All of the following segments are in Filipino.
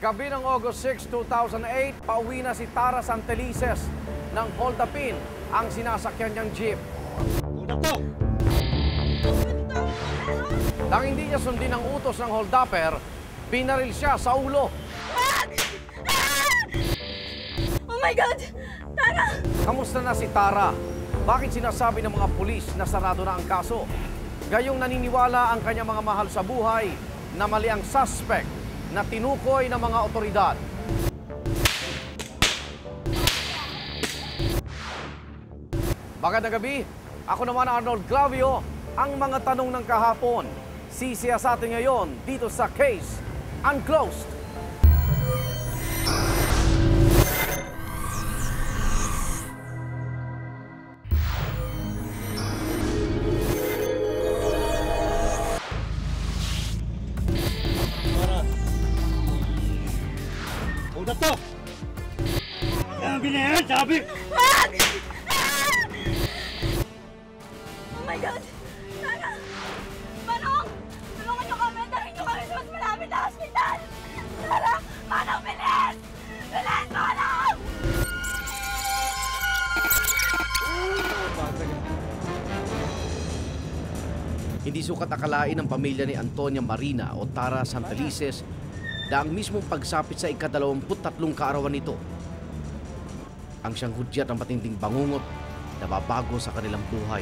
Gabi ng August 6, 2008, pauwi na si Tara Santelices ng hold-upin ang sinasakyan niyang jeep. Nang hindi niya sundin ang utos ng hold-upper, binaril siya sa ulo. Oh my God! Tara! Kamusta na si Tara? Bakit sinasabi ng mga pulis na sarado na ang kaso? Gayong naniniwala ang kanyang mga mahal sa buhay na mali ang suspect na tinukoy ng mga otoridad. Magandang gabi. Ako naman Arnold Clavio. Ang mga tanong ng kahapon, sisiyasatin ngayon dito sa Case Unclosed. Hold up to! Sabi na yan, sabi! Wag! Oh my God! Tara! Manong! Tulungan niyo kami! Dalhin niyo kami sa mas malapit na hospital! Tara! Manong, bilis! Bilis, Manong! Hindi sukat akalain ng pamilya ni Antonia Marina o Tara Santelices na ang mismong pagsapit sa ika-23 kaarawan nito ang siyang hudyat ng matinding bangungot na babago sa kanilang buhay.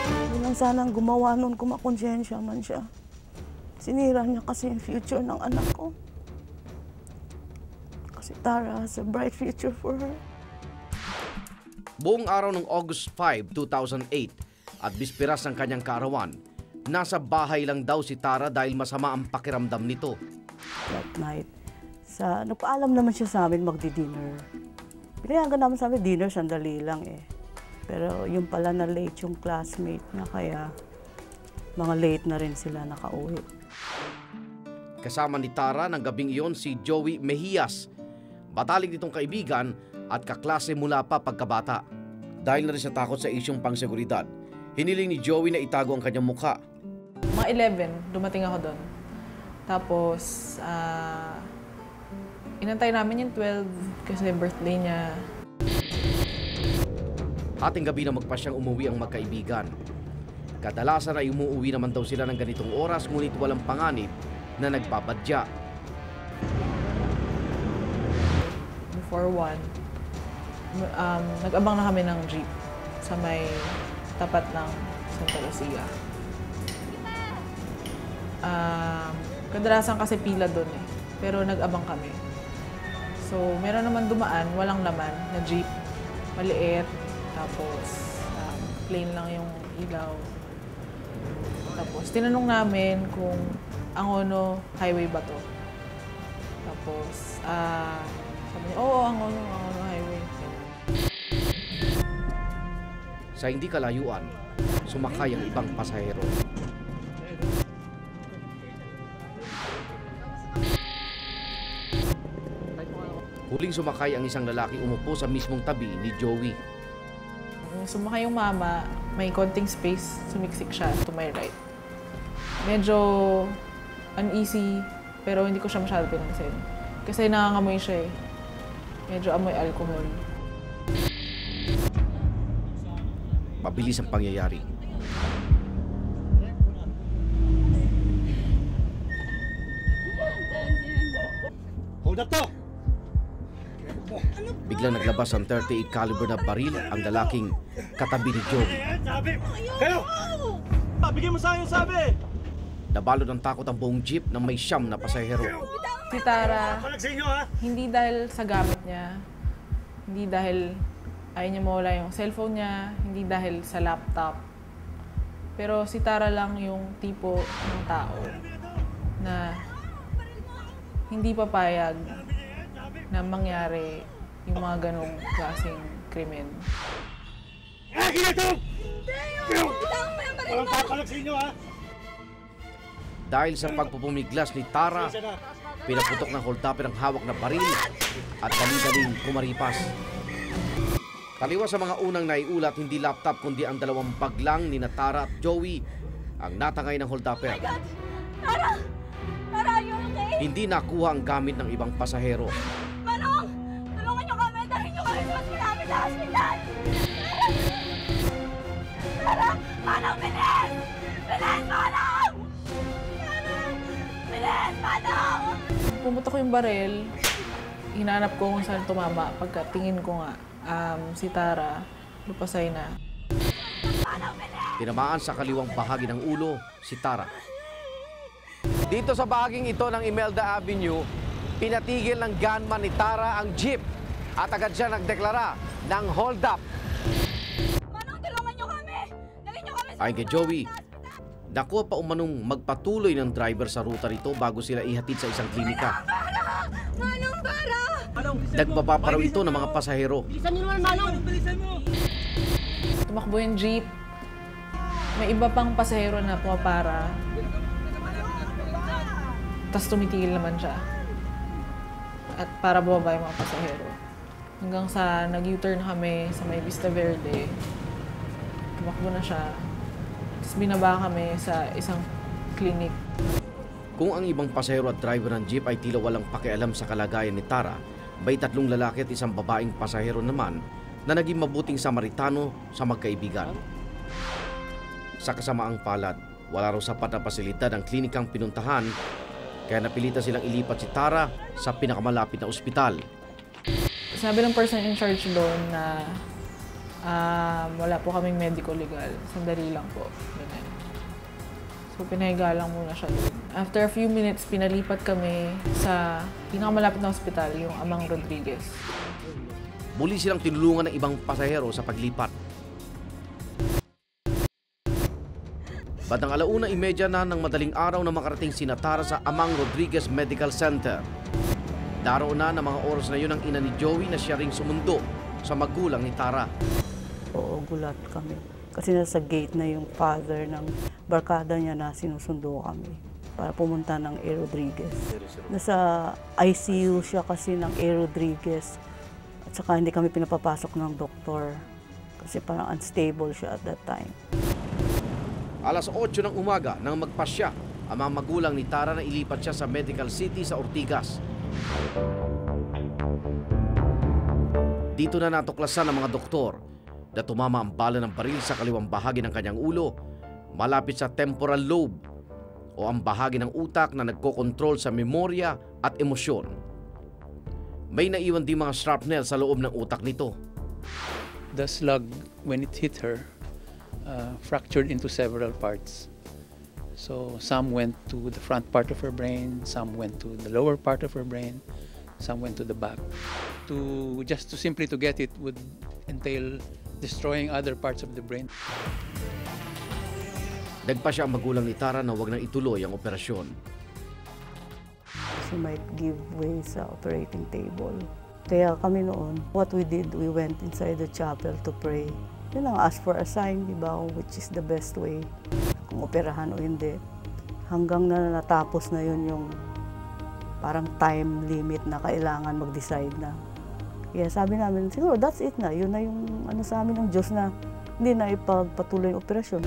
Hindi lang sanang gumawa nun kung makonsensya man siya. Sinira niya kasi yung future ng anak ko. Si Tara has a bright future for her. Buong araw ng August 5, 2008 at bispiras ng kanyang kaarawan, nasa bahay lang daw si Tara dahil masama ang pakiramdam nito. That night, nagpaalam naman siya sa amin magdi-dinner. Pinayagan naman sa amin dinner, sandali lang eh. Pero yung pala na late yung classmate niya, kaya mga late na rin sila nakauwi. Kasama ni Tara ng gabing iyon si Joey Mejias, matalik nitong kaibigan at kaklase mula pa pagkabata. Dahil na rin sa takot sa isyong pangseguridad, hiniling ni Joey na itago ang kanyang mukha. Mga 11, dumating ako doon. Tapos, inantay namin yung 12 kasi birthday niya. Ating gabi na magpasyang umuwi ang magkaibigan. Kadalasan ay umuwi naman daw sila ng ganitong oras ngunit walang panganib na nagbabadya. Before 1, nag-abang na kami ng jeep sa may tapat ng Santa Lucia. Kadalasan kasi pila doon eh, pero nag-abang kami. So, meron naman dumaan, walang laman na jeep, maliit, tapos plain lang yung ilaw. Tapos, tinanong namin kung Angono Highway ba to? Tapos, sabi niya, oo, Angono Highway. Sa hindi kalayuan, sumakay ang ibang pasahero. Huling sumakay ang isang lalaki umupo sa mismong tabi ni Joey. Sumakay yung mama, may konting space, sumiksik siya to my right. Medyo uneasy, pero hindi ko siya masyado pinansin. Kasi nangangamoy siya eh. Medyo amoy alcohol. Mabilis ang pangyayari. Hold up to! Biglang naglabas ang 38 caliber na baril ang lalaking katabi ni Joey. Sabi! Kayo! Bigyan mo sa akin yung sabi! Nabalod ng takot ang buong jeep na may 9 na pasahero. Si Tara, Palag sa inyo ha! hindi dahil sa gamit niya, hindi dahil ayaw niya mawala yung cellphone niya, hindi dahil sa laptop. Pero si Tara lang yung tipo ng tao na hindi papayag na mangyari yung mga ganong klaseng krimen. Ginagawa! Walang papalag sa inyo ha! Dahil sa pagpupumiglas ni Tara, Pinaputok ng holdupper ang hawak na baril at dali-daling kumaripas. Taliwas sa mga unang naiulat, hindi laptop kundi ang 2 bag lang ni Tara at Joey ang natangay ng holdupper. Tara! Tara, are you okay? Hindi nakuha ang gamit ng ibang pasahero. Manong! Tulungan niyo kami! Dalhin niyo kami sa mas malapit na hospital! Tara! Manong, bilis! Bilis, Manong! Tara! Bilis, Manong! Pumutok yung baril, hinanap ko kung saan tumama. Pagkatingin ko nga, si Tara, lupasay na. Tinamaan sa kaliwang bahagi ng ulo si Tara. Dito sa bahaging ito ng Imelda Avenue, pinatigil ng gunman ni Tara ang jeep at agad siya nagdeklara ng hold up. Manong, tulungan niyo kami! Dalhin niyo kami sa Ayon kay Joey, nakuha pa umanong magpatuloy ng driver sa ruta nito bago sila ihatid sa isang klinika. Manong, para! Nagbaba pa raw ito ng mga pasahero. Tumakbo yung jeep. May iba pang pasahero na pumapara. Tapos tumitigil naman siya. At para bumaba yung mga pasahero. Hanggang sa nag-U-turn kami sa may Vista Verde. Tumakbo na siya. Tapos binaba kami sa isang clinic. Kung ang ibang pasahero at driver ng jeep ay tila walang pakialam sa kalagayan ni Tara, may 3 lalaki at isang babaeng pasahero naman na naging mabuting Samaritano sa magkaibigan. Sa kasamaang palad, wala raw sapat na pasilidad ang klinikang pinuntahan, kaya napilitan silang ilipat si Tara sa pinakamalapit na ospital. Sabi ng person in charge doon na wala po kaming medical legal. Sandali lang po. Ganyan. So, pinahiga lang muna siya doon. After a few minutes, pinalipat kami sa pinakamalapit na ospital, yung Amang Rodriguez. Muli silang tinulungan ng ibang pasahero sa paglipat. Bandang 1:30 na ng madaling araw na makarating si Tara sa Amang Rodriguez Medical Center. Daro na ng mga oras na yun ang ina ni Joey na siya ring sumundo sa magulang ni Tara. Oo, gulat kami. Kasi nasa gate na yung father ng barkada niya na sinusundo kami para pumunta ng A. Rodriguez. Nasa ICU siya kasi ng A. Rodriguez at saka hindi kami pinapapasok ng doktor kasi parang unstable siya at that time. Alas 8 ng umaga nang magpasya ang mga magulang ni Tara na ilipat siya sa Medical City sa Ortigas. Dito na natuklasan ng mga doktor na tumama ang bala ng baril sa kaliwang bahagi ng kanyang ulo, malapit sa temporal lobe o ang bahagi ng utak na nagkokontrol sa memorya at emosyon. May naiwan din mga shrapnel sa loob ng utak nito. The slug, when it hit her, fractured into several parts. So some went to the front part of her brain, some went to the lower part of her brain, some went to the back. Just to simply to get it would entail destroying other parts of the brain. Nagpasya ang magulang ni Tara na huwag nang ituloy ang operasyon. She might give way sa operating table. Kaya kami noon, what we did, we went inside the chapel to pray. Yun lang, ask for a sign, di ba, which is the best way. Kung operahan o hindi. Hanggang na natapos na yun yung parang time limit na kailangan mag-decide na. Kaya sabi namin, siguro that's it na. Yun na yung ano sa amin ng Diyos na hindi na ipagpatuloy yung operasyon.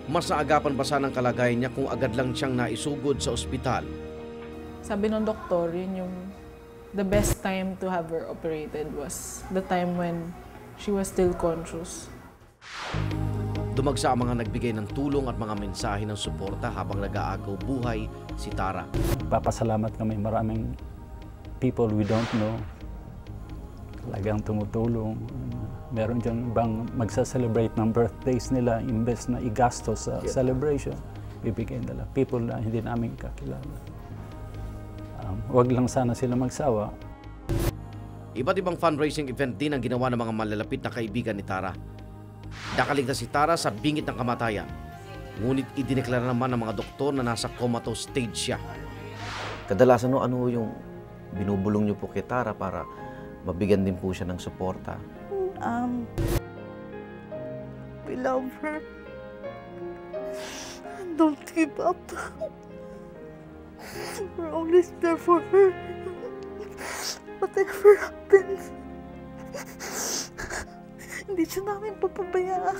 Mas naagapan pa sana ang kalagayan niya kung agad lang siyang naisugod sa ospital. Sabi ng doktor, yun yung the best time to have her operated was the time when she was still conscious. Dumagsa ang mga nagbigay ng tulong at mga mensahe ng suporta habang nag-aagaw buhay si Tara. Papasalamat kami, maraming people we don't know. Talagang tumutulong. Meron dyan bang magsa-celebrate ng birthdays nila, imbes na igastos sa celebration, bibigay nila. People na hindi namin kakilala. Huwag lang sana sila magsawa. Iba't ibang fundraising event din ang ginawa ng mga malalapit na kaibigan ni Tara. Nakaligtas si Tara sa bingit ng kamatayan. Ngunit idineklara naman ng mga doktor na nasa comatose stage siya. Kadalasan ano yung binubulong niyo po kay Tara para mabigyan din po siya ng suporta? We love her. Don't give up. We're always there for her. Whatever happens, hindi siya namin papabayaan.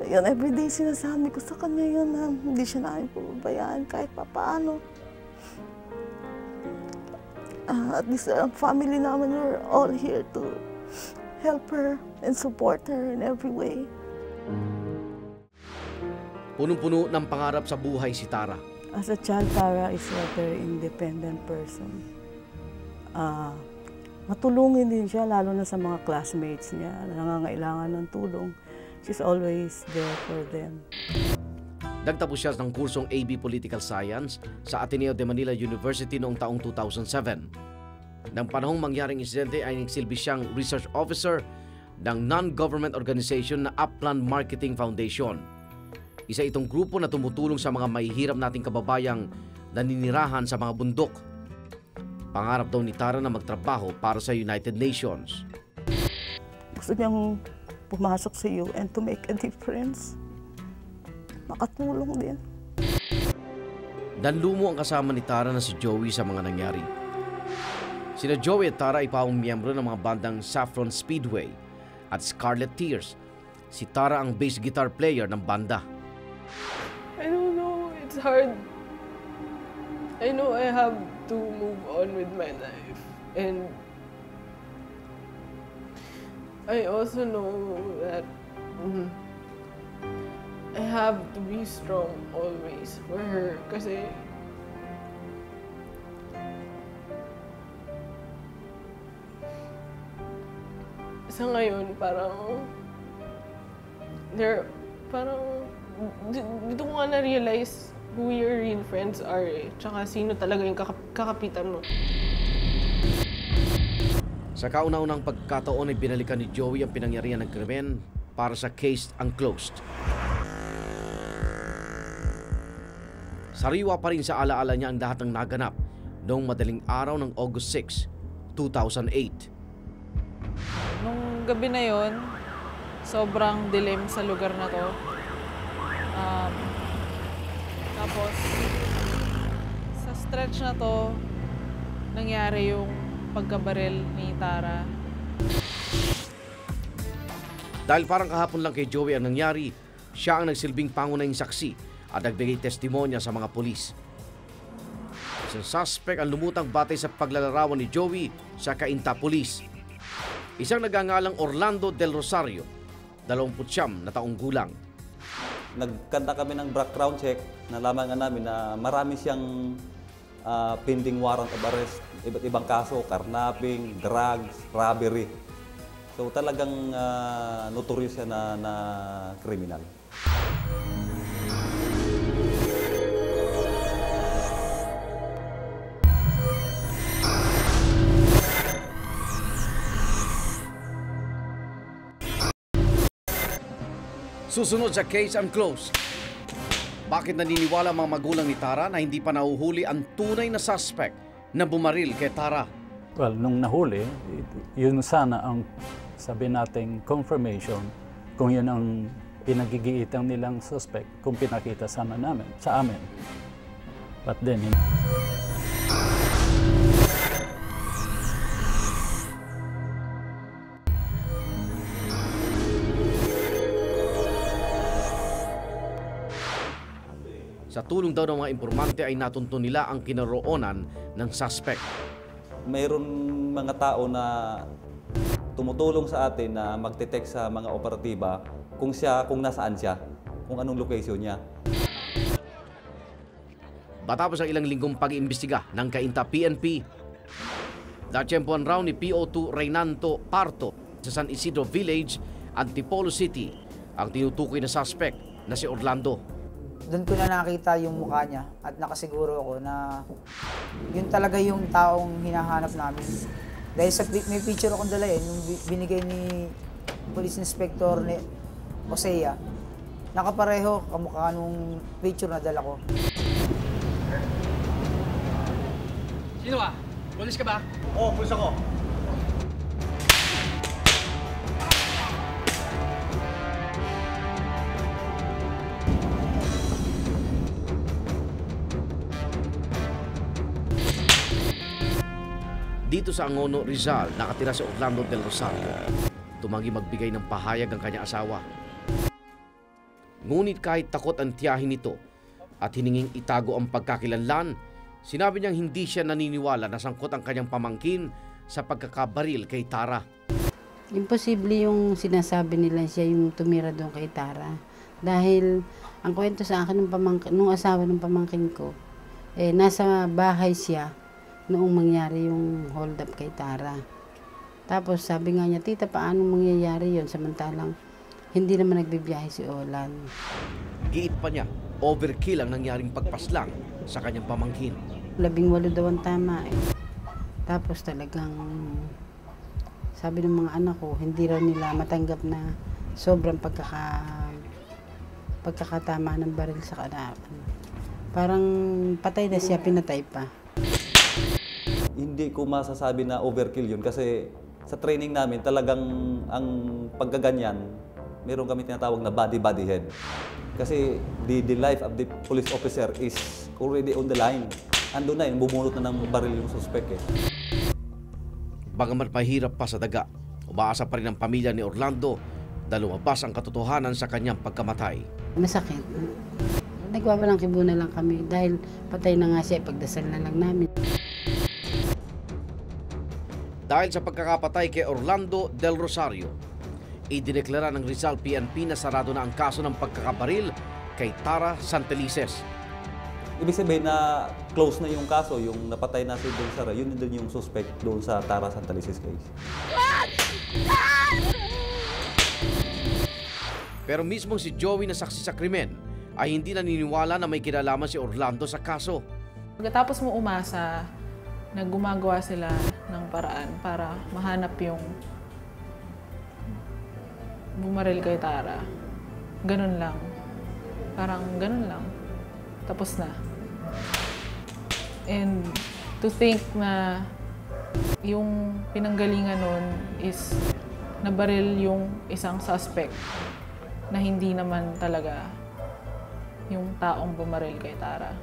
Ayun, everyday sinasabi ko sa kanya yun na hindi siya namin papabayaan kahit papaano. At least family namin, we're all here to help her and support her in every way. Punong-puno ng pangarap sa buhay si Tara. As a child, Tara is a very independent person. Matulungin din siya, lalo na sa mga classmates niya na nangangailangan ng tulong. She's always there for them. Nagtapos siya ng kursong AB Political Science sa Ateneo de Manila University noong taong 2007. Nang panahong mangyaring insidente ay nagsilbi siyang research officer ng non-government organization na Upland Marketing Foundation. Isa itong grupo na tumutulong sa mga mahihirap nating kababayang naninirahan sa mga bundok. Pangarap daw ni Tara na magtrabaho para sa United Nations. Gusto niyang pumasok sa UN to make a difference. Makatulong din. Danlumo ang kasama ni Tara na si Joey sa mga nangyari. Sina Joey at Tara ay pawang miyembro ng mga bandang Saffron Speedway at Scarlet Tears. Si Tara ang bass guitar player ng banda. I don't know, it's hard. I know I have to move on with my life. And I also know that I have to be strong always for her kasi sa ngayon parang dito ko nga na-realize who your real friends are eh. Tsaka sino talaga yung kakapitan mo. Sa kauna-unang pagkataon ay binalikan ni Joey ang pinangyarihan ng krimen para sa case unclosed. Sariwa pa rin sa alaala niya ang lahat ng naganap noong madaling araw ng August 6, 2008. Nung gabi na yon, sobrang dilim sa lugar na to. Tapos, sa stretch na to, nangyari yung pagkabaril ni Tara. Dahil parang kahapon lang kay Joey ang nangyari, siya ang nagsilbing pangunahing saksi at nagbigay testimonya sa mga pulis. Isang suspect ang lumutang batay sa paglalarawan ni Joey sa Cainta Police. Isang nagangalang Orlando Del Rosario, 29 na taong gulang. Nagkanta kami ng background check, nalaman nga namin na marami siyang pending warrant of arrest, iba't ibang kaso, carnapping, drugs, robbery. So talagang notorious siya na kriminal. Susunod sa case unclosed. Bakit naniniwala mga magulang ni Tara na hindi pa nahuhuli ang tunay na suspect na bumaril kay Tara? Well, nung nahuli, yun sana ang sabi nating confirmation kung yun ang pinagigiitang nilang suspect kung pinakita sana namin, sa amin. But then, Sa tulong daw ng mga impormante ay natunto nila ang kinaroonan ng suspect. Mayroon mga tao na tumutulong sa atin na magte-text sa mga operatiba kung nasaan siya, kung anong location niya. Matapos ang ilang linggong pag-iimbestiga ng Cainta PNP, natsyempohan raw ni PO2 Reynanto Parto sa San Isidro Village, Antipolo City, ang tinutukoy na suspect na si Orlando. Doon ko na nakita yung mukha niya at nakasiguro ako na yun talaga yung taong hinahanap namin. Dahil sa may picture akong dala yung binigay ni Police Inspector ni Osea. Nakapareho kamukha nung picture na dala ko. Sino ka? Police ka ba? Oo, pulis ako. Dito sa Angono, Rizal, nakatira si Orlando Del Rosario. Tumanggi magbigay ng pahayag ang kanyang asawa. Ngunit kahit takot ang tiyahin nito at hininging itago ang pagkakilanlan, sinabi niyang hindi siya naniniwala na sangkot ang kanyang pamangkin sa pagkakabaril kay Tara. Imposible yung sinasabi nila siya yung tumira doon kay Tara. Dahil ang kwento sa akin nung asawa ng pamangkin ko, nasa bahay siya noong mangyari yung hold up kay Tara. Tapos sabi nga niya, tita, paano mangyayari yon samantalang hindi naman nagbibiyahe si Olan. Giit pa niya, overkill ang nangyaring pagpaslang sa kanyang pamangkin. 18 daw ang tama eh. Tapos talagang sabi ng mga anak ko, hindi raw nila matanggap na sobrang pagkakatama ng baril sa kanapan. Parang patay na siya, pinatay pa. Hindi ko masasabi na overkill yun kasi sa training namin talagang ang pagkaganyan, meron kami tinatawag na body head. Kasi the life of the police officer is already on the line. Ando na yun, bumunot na ng baril yung suspect eh. Bagamat mahirap pa sa daga, umaasa pa rin ang pamilya ni Orlando na lumabas ang katotohanan sa kanyang pagkamatay. Masakit. Nagwawalang kibo na lang kami dahil patay na nga siya, pagdasal na lang namin. Dahil sa pagkakapatay kay Orlando Del Rosario, idineklara ng Rizal PNP na sarado na ang kaso ng pagkakabaril kay Tara Santelices. Ibig sabihin na close na yung kaso, yung napatay na si Del Sara, yun din yung suspect doon sa Tara Santelices case. Pero mismo si Joey na saksi sa krimen ay hindi naniniwala na may kinalaman si Orlando sa kaso. Pagkatapos mo umasa, gumagawa sila ng paraan para mahanap yung bumaril kay Tara. Ganun lang. Parang ganun lang. Tapos na. And to think na yung pinanggalingan nun is nabaril yung isang suspect na hindi naman talaga yung taong bumaril kay Tara.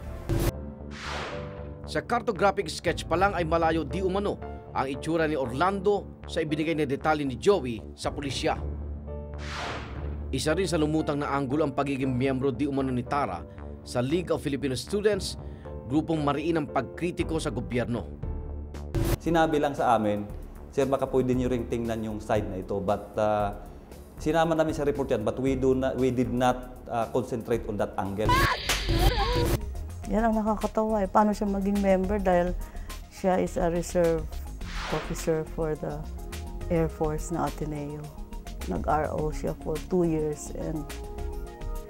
Sa cartographic sketch pa lang ay malayo di umano ang itsura ni Orlando sa ibinigay na detalye ni Joey sa pulisya. Isa rin sa lumutang na anggulo ang pagiging miyembro di umano ni Tara sa League of Filipino Students, grupong mariin ng pagkritiko sa gobyerno. Sinabi lang sa amin, sir, baka pwede nyo ring tingnan yung side na ito, but sinama namin sa report yan, but we did not concentrate on that angle. Yan ang nakakatawa eh. Paano siya maging member dahil siya is a reserve officer for the Air Force na Ateneo. Nag-RO siya for 2 years and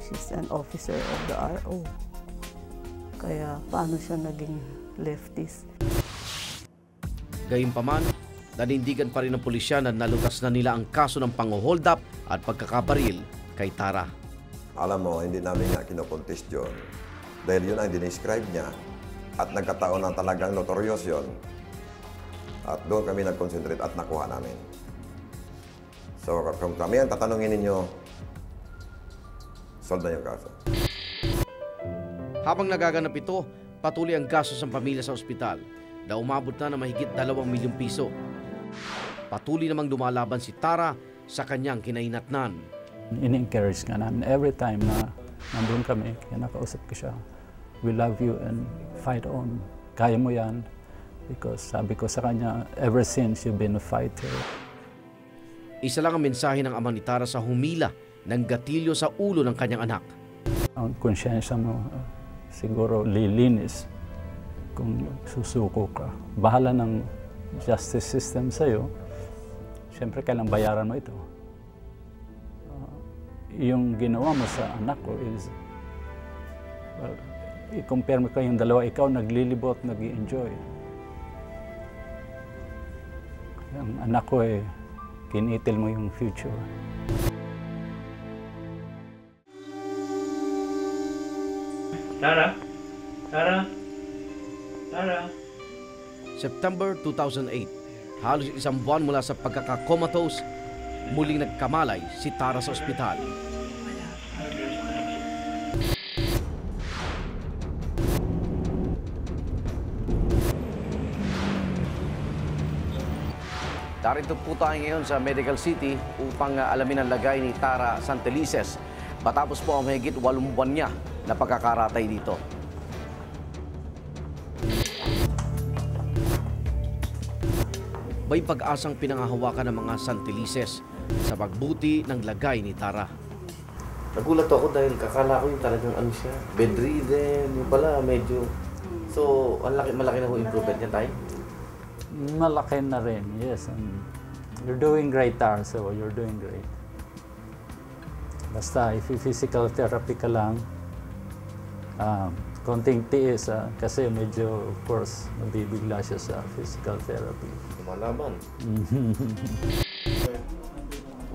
she's an officer of the RO. Kaya paano siya naging leftist? Gayunpaman, nanindigan pa rin ng pulisya na nalutas na nila ang kaso ng pang-hold up at pagkakabaril kay Tara. Alam mo, hindi namin nga kinocontest yun. Dahil yun ang dinescribe niya at nagkataon na talagang notorious yun. At doon kami nag-concentrate at nakuha namin. So kung kami ang tatanungin ninyo, solve na yung kaso. Habang nagaganap ito, patuloy ang gastos ng pamilya sa ospital na umabot na ng mahigit 2 milyong piso. Patuloy namang lumalaban si Tara sa kanyang kinahinatnan. In-encourage nga namin every time na nandun kami, kaya nakausap ko siya. We love you and fight on. Kaya mo yan. Because sabi ko sa kanya, ever since you've been a fighter. Isa lang ang mensahe ng ama ni Tara sa humila ng gatilyo sa ulo ng kanyang anak. Ang konsyensya mo siguro lilinis kung susuko ka. Bahala ng justice system sa'yo. Siyempre, kailang bayaran mo ito. Yung ginawa mo sa anak ko is, well, i-compare mo kayong dalawa, ikaw naglilibot, nag-i-enjoy. Yung anak ko kinitil mo yung future. Tara? Tara? Tara? September 2008, halos isang buwan mula sa pagkakakomatose, muling nagkamalay si Tara sa ospital. Darito po tayo ngayon sa Medical City upang alamin ang lagay ni Tara Santelices matapos po ang mahigit 8 buwan niya na pagkakaratay dito. May pag-asang pinangahawakan ng mga Santelices sa pagbuti ng lagay ni Tara. Nagulat ako dahil kakala ko yung talagang ano siya, bedridden, yung pala medyo... So, malaki na ho improvement niya tayo? Malaki na rin, yes. And you're doing great, Tar, so you're doing great. Basta, if physical therapy ka lang, konting tiis, kasi medyo, of course, nabibigla siya sa physical therapy. Lumalaban.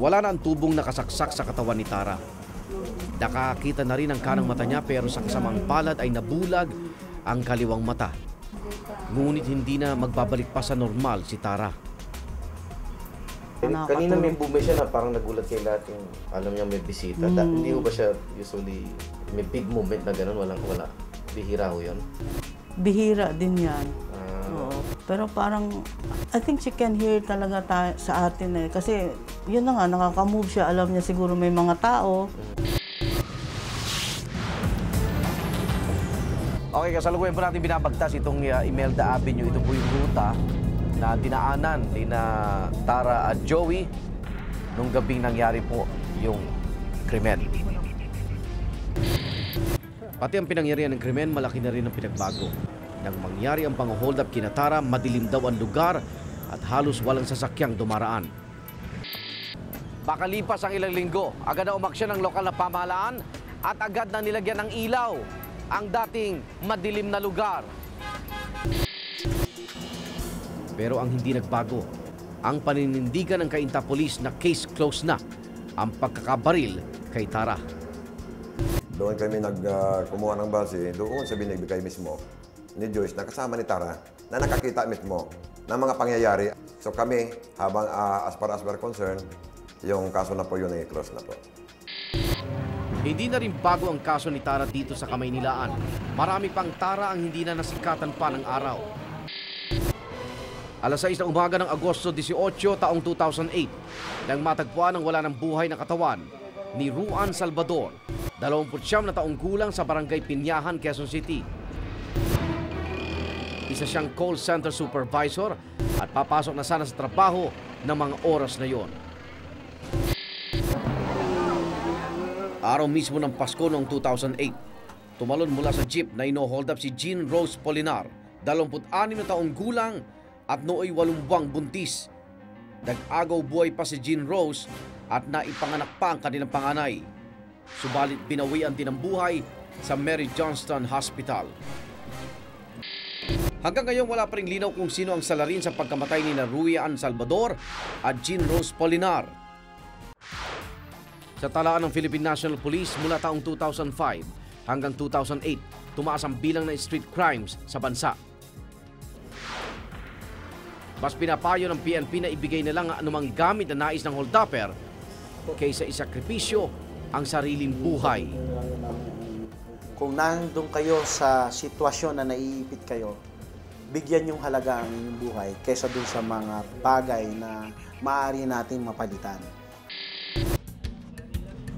Wala na ang tubong nakasaksak sa katawan ni Tara. Nakakita na rin ang kanang mata niya pero sa kasamang palad ay nabulag ang kaliwang mata. Ngunit hindi na magbabalik pa sa normal si Tara. Kanina may bumi siya na parang nagulat kayo lahat yung alam niya may bisita. Hindi ba siya usually may big movement na gano'n? Wala. Bihira ho yun? Bihira din yan. Oo. Pero parang, I think she can hear talaga sa atin eh. Kasi yun na nga, nakaka-move siya. Alam niya siguro may mga tao. Okay, kasalukuyan po natin binabagtas itong Imelda Avenue. Ito po yung ruta na dinaanan ni na Tara at Joey nung gabing nangyari po yung krimen. Pati ang pinangyarihan ng krimen, malaki na rin ang pinagbago. Nang mangyari ang pang-hold up kina Tara, madilim daw ang lugar at halos walang sasakyang dumaraan. Pakalipas ang ilang linggo, agad na umaksyon ng lokal na pamahalaan at agad na nilagyan ng ilaw ang dating madilim na lugar. Pero ang hindi nagbago, ang paninindigan ng Cainta Police na case closed na ang pagkakabaril kay Tara. Doon kami kumuha ng base, doon sa binibigay mismo ni Joyce na kasama ni Tara na nakakita mismo ng mga pangyayari. So kami, habang as far as we're concerned, yung kaso na po yun ay close na po. Hindi na rin bago ang kaso ni Tara dito sa Kamaynilaan. Marami pang Tara ang hindi na nasikatan pa ng araw. Alas 6 ng umaga ng Agosto 18, taong 2008, nang matagpuan ang wala ng buhay na katawan ni Ruan Salvador, 29 na taong gulang sa Barangay Pinyahan, Quezon City. Isa siyang call center supervisor at papasok na sana sa trabaho ng mga oras na yon. Araw mismo ng Pasko noong 2008, tumalon mula sa jeep na ino-hold up si Jean Rose Polinar, 26 na taong gulang at nooy 8 buwang buntis. Nag-agaw buhay pa si Jean Rose at naipanganak pa ang kanilang panganay. Subalit binawian din ang buhay sa Mary Johnston Hospital. Hanggang ngayon wala pa ring linaw kung sino ang salarin sa pagkamatay ni Ruan Salvador at Jean Rose Polinar. Sa talaan ng Philippine National Police mula taong 2005 hanggang 2008, tumaas ang bilang ng street crimes sa bansa. Mas pinapayo ng PNP na ibigay na lang ang anumang gamit na nais ng hold-upper kaysa isakripisyo ang sariling buhay. Kung nandun kayo sa sitwasyon na naiipit kayo, bigyan yung halaga ang inyong buhay kaysa dun sa mga bagay na maaari natin mapalitan.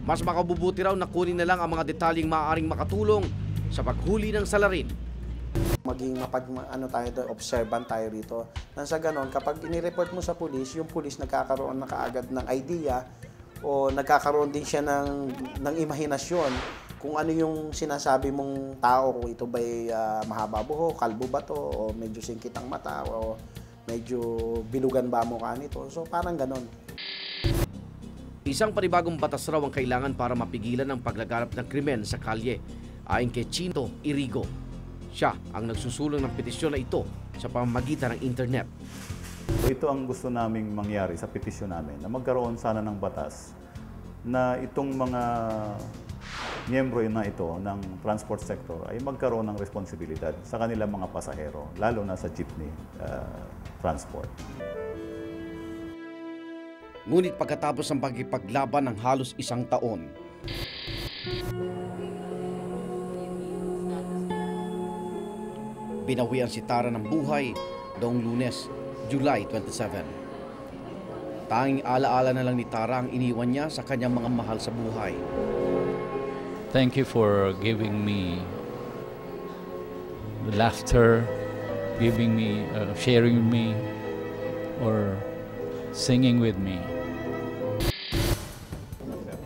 Mas makabubuti raw na kunin na lang ang mga detalyeng maaaring makatulong sa paghuli ng salarin. Maging observant tayo rito. Nang sa ganon, kapag inireport mo sa pulis, yung pulis nagkakaroon na kaagad ng idea o nagkakaroon din siya ng imahinasyon kung ano yung sinasabi mong tao, kung ito ba'y mahaba buhok, kalbo ba to, o medyo singkit ang mata, o medyo bilugan ba mukha nito. So parang ganon. Isang panibagong batas raw ang kailangan para mapigilan ang paglaganap ng krimen sa kalye, ayon kay Chinto Irigo. Siya ang nagsusulong ng petisyon na ito sa pamamagitan ng internet. Ito ang gusto naming mangyari sa petisyon namin, na magkaroon sana ng batas na itong mga miyembro na ito ng transport sector ay magkaroon ng responsibilidad sa kanilang mga pasahero, lalo na sa jeepney transport. Ngunit pagkatapos ng pagkipaglaban ng halos 1 taon, binawian si Tara ng buhay noong Lunes, July 27. Tanging alaala na lang ni Tara ang iniwan niya sa kanyang mga mahal sa buhay. Thank you for giving me the laughter, giving me, sharing with me, or singing with me.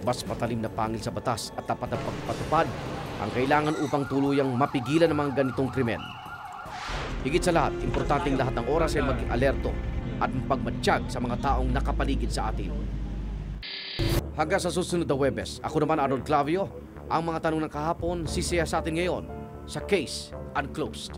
Mas matalim na pangil sa batas at tapat na pagpatupad ang kailangan upang tuluyang mapigilan ang mga ganitong krimen. Higit sa lahat, importanteng lahat ng oras ay maging alerto at magpagmatsyag sa mga taong nakapaligid sa atin. Hanggang sa susunod na Huwebes, ako naman Arnold Clavio, ang mga tanong ng kahapon sisiya sa atin ngayon sa Case Unclosed.